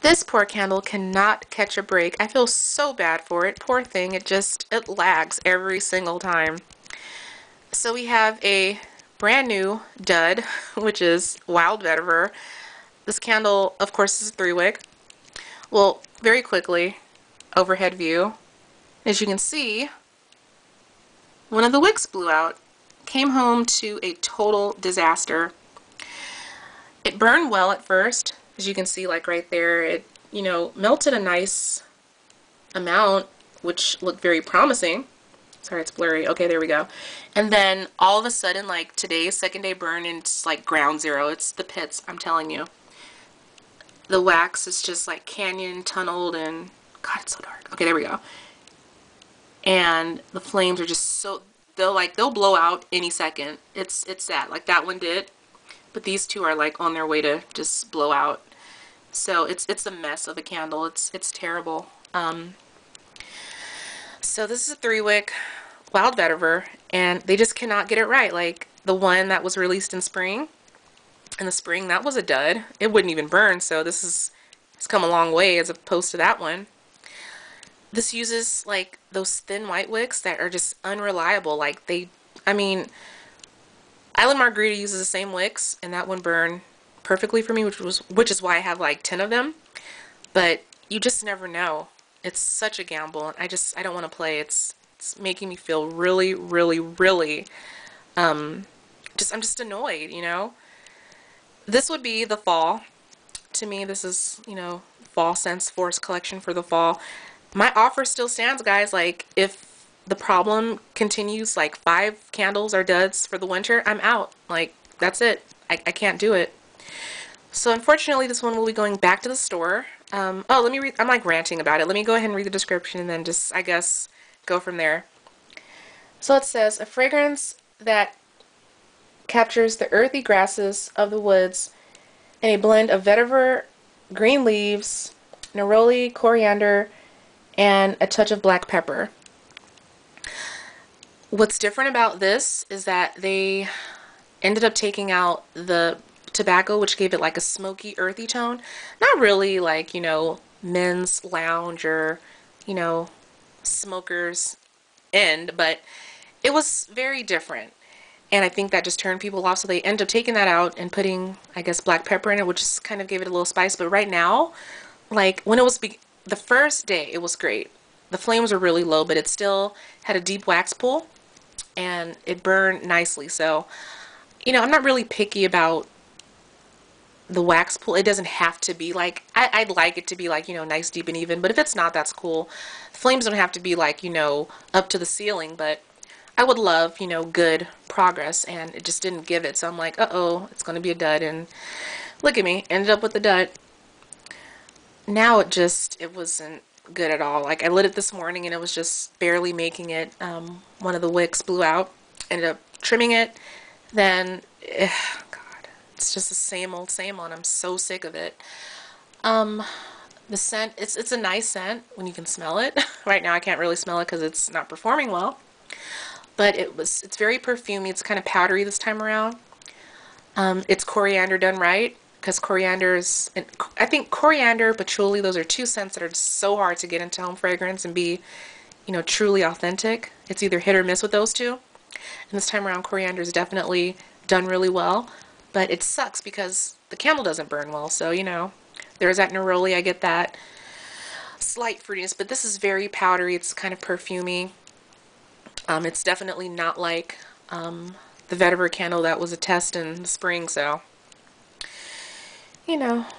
This poor candle cannot catch a break. I feel so bad for it. Poor thing. It lags every single time. So we have a brand new dud, which is Wild Vetiver. This candle, of course, is a 3-wick. Well, very quickly, overhead view. As you can see, one of the wicks blew out. Came home to a total disaster. It burned well at first. As you can see, like right there, it, melted a nice amount, which looked very promising. Sorry, it's blurry. Okay, there we go. And then all of a sudden, like today's second day burn, and it's like ground zero. It's the pits, I'm telling you. The wax is just like canyon tunneled, and God, it's so dark. Okay, there we go. And the flames are just so, they'll blow out any second. It's sad. Like that one did, but these two are like on their way to just blow out. So it's a mess of a candle. It's terrible. So this is a 3-wick Wild Vetiver, and they just cannot get it right. Like the one that was released in spring, that was a dud. It wouldn't even burn, so it's come a long way as opposed to that one. This uses like those thin white wicks that are just unreliable. Like Island Margarita uses the same wicks, and that one burned perfectly for me, which is why I have like 10 of them. But you just never know. It's such a gamble, and I don't want to play. It's making me feel really, really, really I'm just annoyed, This would be the fall. To me, this is, fall scents forest collection for the fall. My offer still stands, guys. Like, if the problem continues, like 5 candles are duds for the winter, I'm out. Like, that's it. I can't do it. So unfortunately, this one will be going back to the store. Oh, let me read. I'm like ranting about it. Let me go ahead and read the description and then just, I guess, go from there. So it says, a fragrance that captures the earthy grasses of the woods in a blend of vetiver, green leaves, neroli, coriander, and a touch of black pepper. What's different about this is that they ended up taking out the tobacco, which gave it like a smoky, earthy tone. Not really like, men's lounge or, smokers end, but it was very different. And I think that just turned people off, so they end up taking that out and putting, I guess, black pepper in it, which just kind of gave it a little spice. But right now, like when it was the first day, it was great. The flames were really low, but it still had a deep wax pull, and it burned nicely. So, I'm not really picky about the wax pull. It doesn't have to be like, I'd like it to be like, nice, deep, and even, but if it's not, that's cool. The flames don't have to be like, up to the ceiling, but I would love, good progress, and it just didn't give it. So I'm like, uh-oh, it's going to be a dud, and look at me, ended up with the dud. Now it wasn't good at all. Like I lit it this morning, and it was just barely making it. One of the wicks blew out. Ended up trimming it. Then, God, it's just the same old, and I'm so sick of it. The scent, it's a nice scent when you can smell it. Right now I can't really smell it because it's not performing well. But it's very perfumey. It's kind of powdery this time around. It's coriander done right, because I think coriander, patchouli, those are 2 scents that are just so hard to get into home fragrance and be, truly authentic. It's either hit or miss with those 2. And this time around, coriander is definitely done really well, but it sucks because the candle doesn't burn well. So, there's that neroli, I get that slight fruitiness, but this is very powdery. It's kind of perfumey. It's definitely not like the Vetiver candle that was a test in the spring, so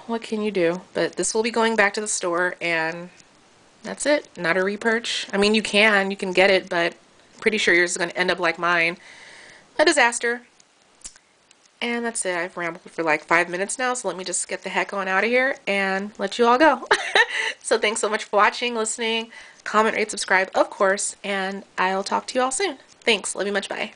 what can you do? But this will be going back to the store, and that's it. Not a repurch. I mean, you can get it, but I'm pretty sure yours is going to end up like mine. A disaster. And that's it. I've rambled for like 5 minutes now, so let me just get the heck on out of here and let you all go. So thanks so much for watching, listening, comment, rate, subscribe, of course, and I'll talk to you all soon. Thanks. Love you much. Bye.